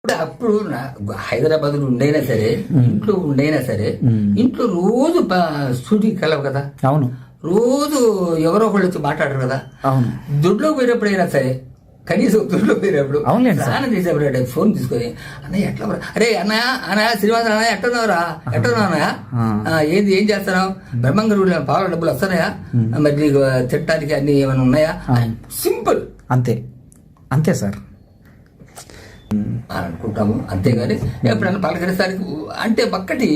అప్పుడు హైదరాబాద్ ఉండైనా సరే, ఇంట్లో ఉండైనా సరే, ఇంట్లో రోజు షూటింగ్ కలవు కదా. అవును. రోజు ఎవరో ఒకళ్ళు వచ్చి మాట్లాడరు కదా. అవును. దుడ్లోకి పోయినప్పుడైనా సరే, కనీసం దుడ్లోకి పోయినప్పుడు స్నానం చేసేప్పుడు ఫోన్ తీసుకొని, అన్నయ్య ఎట్లా, అరే అన్నయ్య శ్రీనివాస అన్నయ్య ఎట్టున్నావురా, ఎట్టున్నావు అన్నయ్య, ఏం చేస్తున్నావు, బ్రహ్మంగారు పాల డబ్బులు వస్తున్నాయా, మరి నీకు తిట్టడానికి అన్ని ఏమైనా ఉన్నాయా, సింపుల్. అంతే అంతే సార్ అనుకుంటాము. అంతేగాని ఎప్పుడైనా పలకరిస్తానికి అంటే ఒక్కటి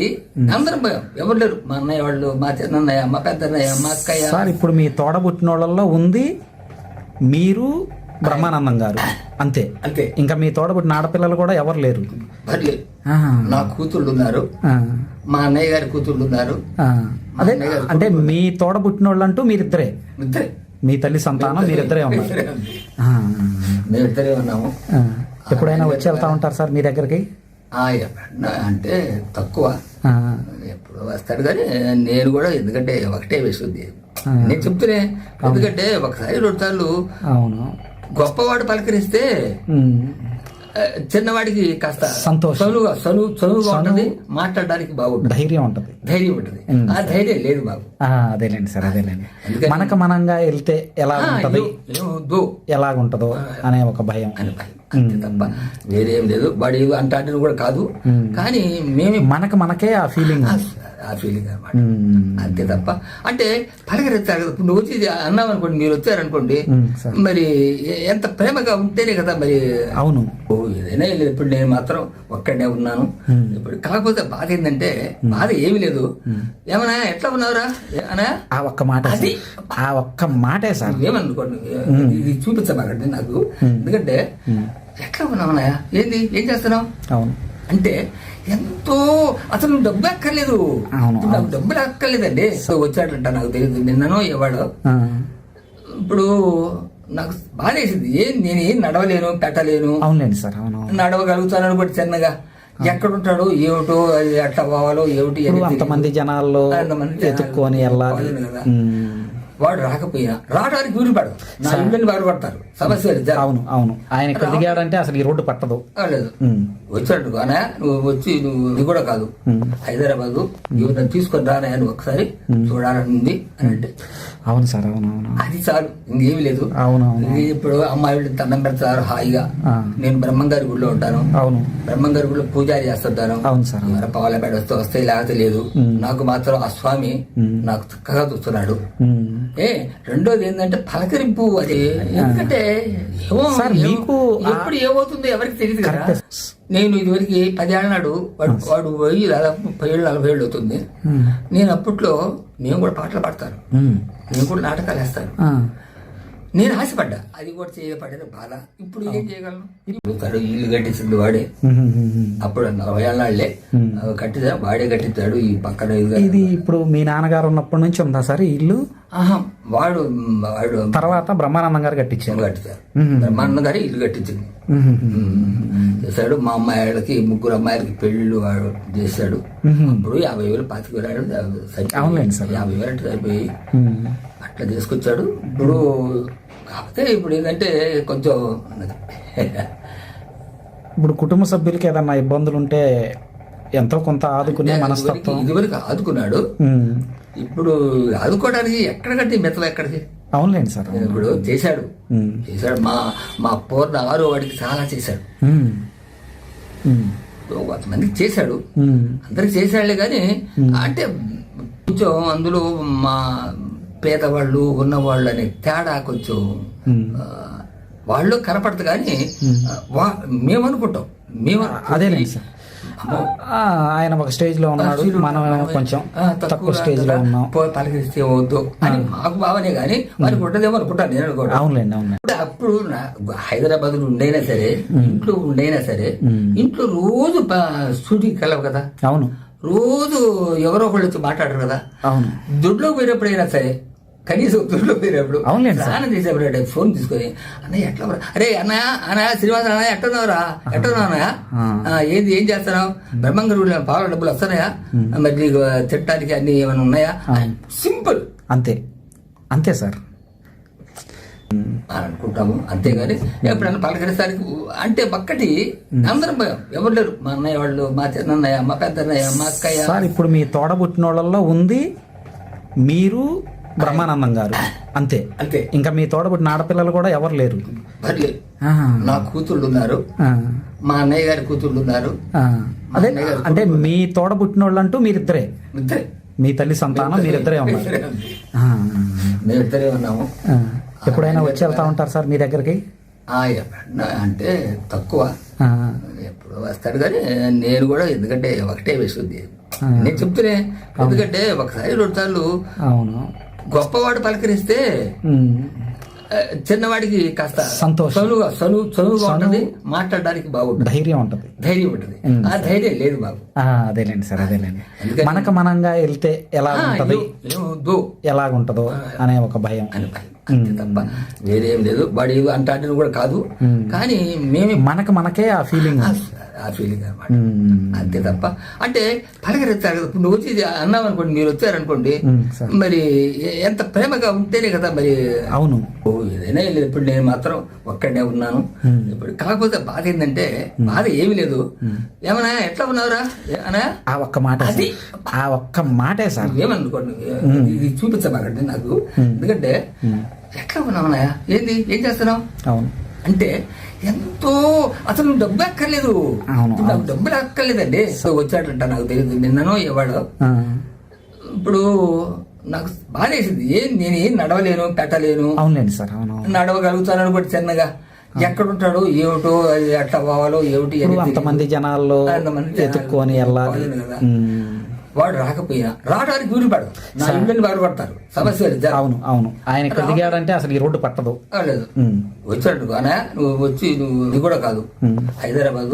అందరం భయం, ఎవరు లేరు. మా అన్నయ్య వాళ్ళు, మా చిన్నన్నయ్య, మా పెద్దన్నయ్య, మా అక్కయ్య. సార్ ఇప్పుడు మీ తోడబుట్టిన వాళ్ళల్లో ఉంది మీరు, బ్రహ్మానందం గారు, అంతే అంతే. ఇంకా మీ తోడబుట్టిన ఆడపిల్లలు కూడా ఎవరు లేరు. నా కూతుళ్ళు ఉన్నారు, మా అన్నయ్య గారి కూతుళ్ళు ఉన్నారు. అదే అంటే మీ తోడబుట్టిన వాళ్ళు అంటూ మీరిద్దరే, మీ తల్లి సంతానం మీరిద్దరే ఉన్నారు. మేమిద్దరే ఉన్నాము. ఎప్పుడైనా వచ్చి వెళ్తా ఉంటారు సార్ మీ దగ్గరికి? అంటే తక్కువ, ఎప్పుడు వస్తాడు కానీ నేను కూడా, ఎందుకంటే ఒకటే విషయం నేను చెప్తూనే, ఎందుకంటే ఒకసారి 2 సార్లు గొప్పవాడు పలకరిస్తే చిన్నవాడికి కాస్త చనువుగా ఉంటది, మాట్లాడడానికి బాగుంటుంది, ధైర్యం ఉంటుంది. ఆ ధైర్యం లేదు బాబు. అదేలేండి సార్, అదేలేండి. మనకు మనంగా వెళ్తే ఎలా ఉంటది, ఎలాగుంటదో అనే ఒక భయం, అంతే తప్ప వేరేం లేదు. వాడు అంటే కూడా కాదు, కానీ మేము మనకే ఆ ఫీలింగ్ అనమాట. అంతే తప్ప అంటే పలకరిస్తారు కదా. ఇప్పుడు నువ్వు వచ్చి అన్నావు అనుకోండి, మీరు వచ్చారనుకోండి, మరి ఎంత ప్రేమగా ఉంటేనే కదా మరి. అవును. ఏదైనా లేదు. ఇప్పుడు నేను మాత్రం ఒక్కడనే ఉన్నాను. ఇప్పుడు కాకపోతే బాధ ఏంటంటే, బాధ ఏమీ లేదు. ఏమన్నా ఎట్లా ఉన్నావురా అనా, ఆ ఒక్క మాట, ఆ ఒక్క మాటే సార్. ఏమనుకోండి, ఇది చూపించబాకండి నాకు. ఎందుకంటే ఎట్లా ఉన్నావన్నాయా, ఏం చేస్తున్నావు, అవును అంటే ఎంతో, అసలు డబ్బు అక్కర్లేదు, నాకు డబ్బులు అక్కర్లేదండి. వచ్చాడంట, నాకు తెలియదు, నిన్ననో ఇవాడో. ఇప్పుడు నాకు బాధ వేసింది, నేనేం నడవలేను, పెట్టలేను. అవునండి సార్, నడవగలుగుతాను అనుకోండి చిన్నగా. ఎక్కడుంటాడు ఏమిటో, అది ఎట్లా పోవాలో ఏమిటి, అంతమంది జనాల్లో ఎత్తుక్కొని వెళ్ళాలి. వాడు రాకపోయినా రావడానికి వీలు పడదు, నా ఇళ్ళని బాధపడతారు, సమస్య. అవును అవును. ఆయన ఇక్కడ దిగాడంటే అసలు ఈ రోడ్డు పట్టదు. లేదు, వచ్చాడు అనా, నువ్వు వచ్చి నువ్వు ఇది కూడా కాదు, హైదరాబాద్ జీవితం తీసుకొని రానా, నువ్వు ఒకసారి చూడాలని అని అంటే, అవును సార్, అవునవును, అది చాలు, ఇంకేమి లేదు. అవునవును. ఇప్పుడు అమ్మాయిలు దండం పెడతారు హాయిగా. నేను బ్రహ్మంగారి గుడిలో ఉంటాను. అవును. బ్రహ్మంగారి గుడిలో పూజారి చేస్తుంటాను. అవును సార్. పాలపేట వస్తే లేకపోతే లేదు. నాకు మాత్రం ఆ స్వామి నాకు చక్కగా చూస్తున్నాడు. రెండోది ఏంటంటే పలకరింపు. అది ఎందుకంటే ఏమో మీకు ఎప్పుడు ఏమవుతుందో ఎవరికి తెలియదు కదా. నేను ఇదివరకు 10 ఏళ్ళ నాడు వాడు పోయి దాదాపు 30 ఏళ్ళు 40 ఏళ్ళు అవుతుంది. నేను అప్పట్లో మేము కూడా పాటలు పాడతాను, నేను కూడా నాటకాలు వేస్తాను. నేను ఆశపడ్డా, అది కూడా చేయబడ్డది బాధ. ఇప్పుడు ఏం చేయగలను? ఇప్పుడు ఇల్లు కట్టించింది వాడే, అప్పుడు 40 ఏళ్ళ నాళ్లే కట్టించా, వాడే కట్టించాడు. ఈ పక్కన ఇది ఇప్పుడు మీ నాన్నగారు ఉన్నప్పటి నుంచి ఉందా సార్ ఈ ఇల్లు? వాడు తర్వాత బ్రహ్మానందం గారు కట్టించారు. బ్రహ్మానందం గారు ఇల్లు కట్టించింది చేశాడు. మా అమ్మాయిలకి 3 అమ్మాయిలకి పెళ్లిళ్ళు వాడు చేశాడు. అప్పుడు 50,000 25,000 అవునండి సార్, 50,000 సరిపోయి అట్లా తీసుకొచ్చాడు. ఇప్పుడు కాకపోతే ఇప్పుడు ఏంటంటే కొంచెం ఇప్పుడు కుటుంబ సభ్యులకి ఏదన్నా ఇబ్బందులు ఉంటే ఎంతో కొంత ఆదుకునే మనస్తత్వం. ఇదివరకు ఆదుకున్నాడు, ఇప్పుడు ఆదుకోవడానికి ఎక్కడ కట్టి మెత్తలు ఎక్కడికి. అవునులేండి సార్. ఇప్పుడు చేశాడు. మా పూర్ణ 6వ వాడికి చాలా చేశాడు, కొంతమందికి చేశాడు, అందరికి చేశాడులే. కానీ అంటే కొంచెం అందులో మా పేదవాళ్ళు ఉన్నవాళ్ళు అనే తేడా కొంచెం వాళ్ళు కనపడదు. కానీ మేము అనుకుంటాం, అదేలేండి సార్. ఆయన ఒక స్టేజ్ లో ఉన్నాడు, మనం కొంచెం తక్కువ స్టేజ్ లో ఉన్నాం. పలకరిస్తే వద్దు అని మాకు భావనే, కానీ వారికి ఉంటదేమో అనుకుంటాను నేను అనుకోండి. అవునులేండి, అవును. అప్పుడు హైదరాబాద్ ఉండైనా సరే, ఇంట్లో ఉండైనా సరే, ఇంట్లో రోజు షూటింగ్ కలవు కదా. అవును. రోజు ఎవరో ఒకళ్ళు వచ్చి మాట్లాడరు కదా. అవును. దుడ్లోకి పోయినప్పుడైనా సరే, కనీసం దుడ్లో పోయినప్పుడు స్నానం చేసేప్పుడు ఫోన్ తీసుకొని, అన్నయ్య ఎట్లా, అరే అన్నయ్య శ్రీనివాస అన్నయ్య ఎట్టున్నావురా, ఎట్టున్నావు అన్నయ్య, ఏం చేస్తున్నావు, బ్రహ్మంగారు పాల డబ్బులు వస్తున్నాయా, మరి నీకు తిట్టడానికి అన్ని ఏమైనా ఉన్నాయా, సింపుల్. అంతే అంతే సార్. అని అనుకుంటాము, అంతేగాని ఎప్పుడైనా పలకరిస్తానికి అంటే ఒక్కటి అందరం భయం, ఎవరు లేరు. మా అన్నయ్య వాళ్ళు, మా చిన్నయ్య, మా పెద్దన్నయ్య, మా అక్కయ్య. సార్ ఇప్పుడు మీ తోడబుట్టిన వాళ్ళల్లో ఉంది మీరు, బ్రహ్మానందం గారు, అంతే అంతే. ఇంకా మీ తోడబుట్టిన ఆడపిల్లలు కూడా ఎవరు లేరు. పర్లేదు, నా కూతుళ్ళు ఉన్నారు, మా అన్నయ్య గారి కూతుళ్ళు ఉన్నారు. అదే అంటే మీ తోడబుట్టిన వాళ్ళు అంటూ మీరిద్దరే, ఇద్దరే, మీ తల్లి సంతానం మీరిద్దరే ఉన్నారు. మేమిద్దరే ఉన్నాము. ఎప్పుడైనా వచ్చి వెళ్తా ఉంటారు సార్ మీ దగ్గరికి? ఎప్పుడన్నా అంటే తక్కువ, ఎప్పుడు వస్తాడు కానీ నేను కూడా, ఎందుకంటే ఒకటే వేస్తుంది నేను చెప్తూనే, ఎందుకంటే ఒకసారి 2 సార్లు అవును గొప్పవాడు పలకరిస్తే చిన్నవాడికి కాస్త సంతోషం, చనువుగా ఉంటుంది, మాట్లాడడానికి బాగుంటుంది, ధైర్యం ఉంటుంది. ఆ ధైర్యం లేదు బాబు. అదేలేండి సార్, అదేలేండి. మనకు మనంగా వెళ్తే ఎలా ఉంటది, ఎలాగుంటదో అనే ఒక భయం అని భయం, అంతే తప్ప వేరేం లేదు. వాడు అంటాడని కూడా కాదు, కానీ మేము మనకే ఆ ఫీలింగ్ అనమాట, అంతే తప్ప. అంటే పలకరిస్తారు కదా, నువ్వు వచ్చి అన్నావు అనుకోండి, మీరు వచ్చారనుకోండి, మరి ఎంత ప్రేమగా ఉంటేనే కదా మరి. అవును, ఏదైనా లేదు. ఇప్పుడు నేను మాత్రం ఒక్కడనే ఉన్నాను. ఇప్పుడు కాకపోతే బాధ ఏంటంటే, బాధ ఏమి లేదు, ఏమన్నా ఎట్లా ఉన్నావురా అనా, ఆ ఒక్క మాట, అది ఆ ఒక్క మాటే సార్. ఏమనుకోండి, ఇది చూపించమాకండి నాకు, ఎందుకంటే ఎట్లా ఉన్నావునా, ఏంది, ఏం చేస్తున్నావు, అవును అంటే ఎంతో, అసలు నువ్వు డబ్బు అక్కర్లేదు, నాకు డబ్బులు అక్కర్లేదండి. వచ్చాడంట, నాకు తెలియదు, నిన్ననో ఇవాడు. ఇప్పుడు నాకు బాధేసింది, నేనేం నడవలేను, పెట్టలేను. అవునండి సార్, అవును, నడవగలుగుతాను కూడా చిన్నగా. ఎక్కడుంటాడు ఏమిటో, ఎట్లా పోవాలో ఏమిటి, అంతమంది జనాల్లో ఎత్తుక్కొని వెళ్ళాలి కదా. వాడు రాకపోయినా రావడానికి వీలు పడదు, నా ఇళ్ళని బాధపడతారు, సమస్య. అవును అవును, ఆయన ఇక్కడ దిగాడంటే అసలు ఈ రోడ్డు పట్టదు. లేదు, వచ్చాడు అనా, నువ్వు వచ్చి ఇది కూడా కాదు, హైదరాబాద్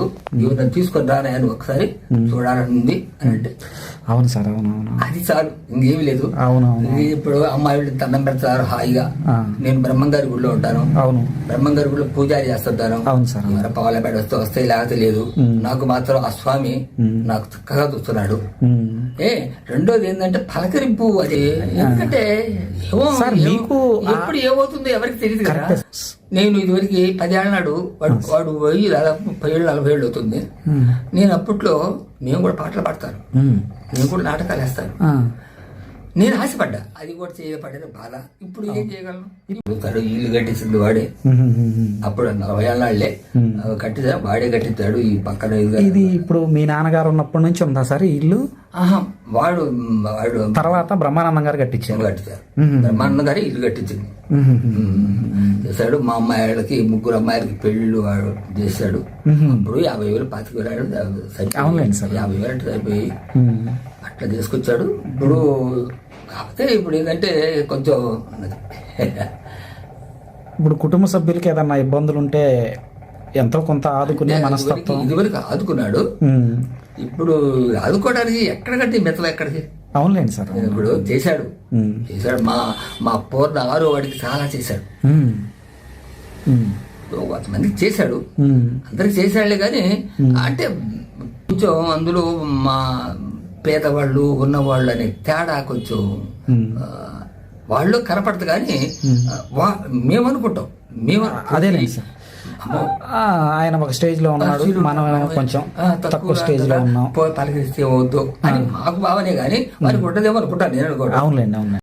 నన్ను తీసుకొని రానా, నువ్వు ఒకసారి చూడాలని ఉంది అని అంటే, అవును సార్, అవును అవును, అది చాలు, ఇంకేమి లేదు. అవును, ఇప్పుడు అమ్మాయి దండం పెడతారు హాయిగా. నేను బ్రహ్మంగారి గుడిలో ఉంటాను, అవును, బ్రహ్మంగారి గుడిలో పూజారి చేస్తుంటాను. అవును సార్, పావులపేట వస్తే లేకపోతే లేదు. నాకు మాత్రం ఆ స్వామి నాకు చక్కగా చూస్తున్నాడు. రెండోది ఏంటంటే పలకరింపు, అది ఎందుకంటే ఎప్పుడు ఏమవుతుందో ఎవరికి తెలియదు కదా. నేను ఇదివరకు 10 ఏళ్ళ నాడు వాడు పోయి దాదాపు 30 ఏళ్ళు 40 ఏళ్ళు అవుతుంది. నేను అప్పట్లో మేము కూడా పాటలు పాడతాను, నేను కూడా నాటకాలు వేస్తాను. నేను ఆశపడ్డా, అది కూడా చేయబడ్డది బాధ. ఇప్పుడు ఏం చేయగలను? ఇప్పుడు ఇల్లు కట్టించింది వాడే, అప్పుడు 40 ఏళ్ళ నాళ్లే కట్టించా, వాడే కట్టించాడు. ఈ పక్కన ఇది ఇప్పుడు మీ నాన్నగారు ఉన్నప్పటి నుంచి ఉందా సార్ ఈ ఇల్లు? వాడు తర్వాత బ్రహ్మానందం గారు కట్టించారు. బ్రహ్మానందం గారు ఇల్లు కట్టించింది చేశాడు. మా అమ్మాయిలకి 3 అమ్మాయిలకి పెళ్లిళ్ళు వాడు చేశాడు. అప్పుడు 50,000 25,000 50,000 సరిపోయి అట్లా చేసుకొచ్చాడు. ఇప్పుడు కాకపోతే ఇప్పుడు ఏంటంటే కొంచెం ఇప్పుడు కుటుంబ సభ్యులకి ఏదన్నా ఇబ్బందులు ఉంటే ఎంతో కొంత ఆదుకునే మనస్తత్వం. ఇదివరకు ఆదుకున్నాడు, ఇప్పుడు ఆదుకోవడానికి ఎక్కడ కట్టి మెత్తలు ఎక్కడికి. అవునులేండి సార్, ఇప్పుడు చేశాడు. మా పూర్ణ 6వ వాడికి చాలా చేశాడు, కొంతమందికి చేశాడు, అందరికి చేశాడులే. కానీ అంటే కొంచెం అందులో మా పేదవాళ్ళు ఉన్నవాళ్ళు అనే తేడా కొంచెం వాళ్ళు కనపడదు. కానీ మేము అనుకుంటాం, అదేలేండి సార్, ఆయన ఒక స్టేజ్ లో ఉన్నాడు, మనం కొంచెం తక్కువ స్టేజ్ లో ఉన్నాం, పలకరిస్తే వద్దు అని మాకు భావనే. కానీ వారికి ఉంటదేమో అనుకుంటాను నేను అనుకోండి. అవునులేండి, అవును.